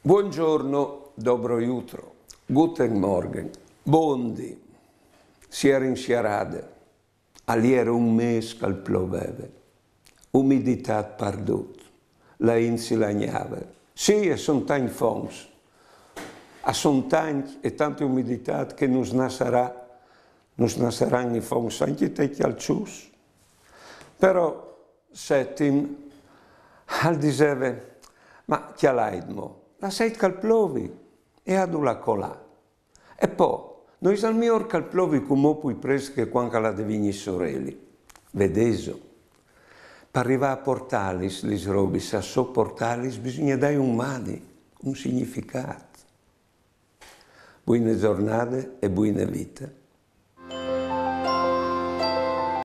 Buongiorno, dobro jutro, guten Morgen, bondi, sier in sierade, aliere un mes cal ploveve, umiditat perdut, la insi lagnave. Sì, e son tagni fons, a son tagni e tanta umiditat che nos nassaran i fons anche te calcius. Però settim al diseve, ma chi l'aidmo? La seit cal plovi e adu la colà. E poi, noi al miglior cal plovi come poi presque quando la devigni sorelli. Vedeso. Per arrivare a portalis, lis robis, a sopportalis, bisogna dare un mani, un significato. Buone giornate e buone vite.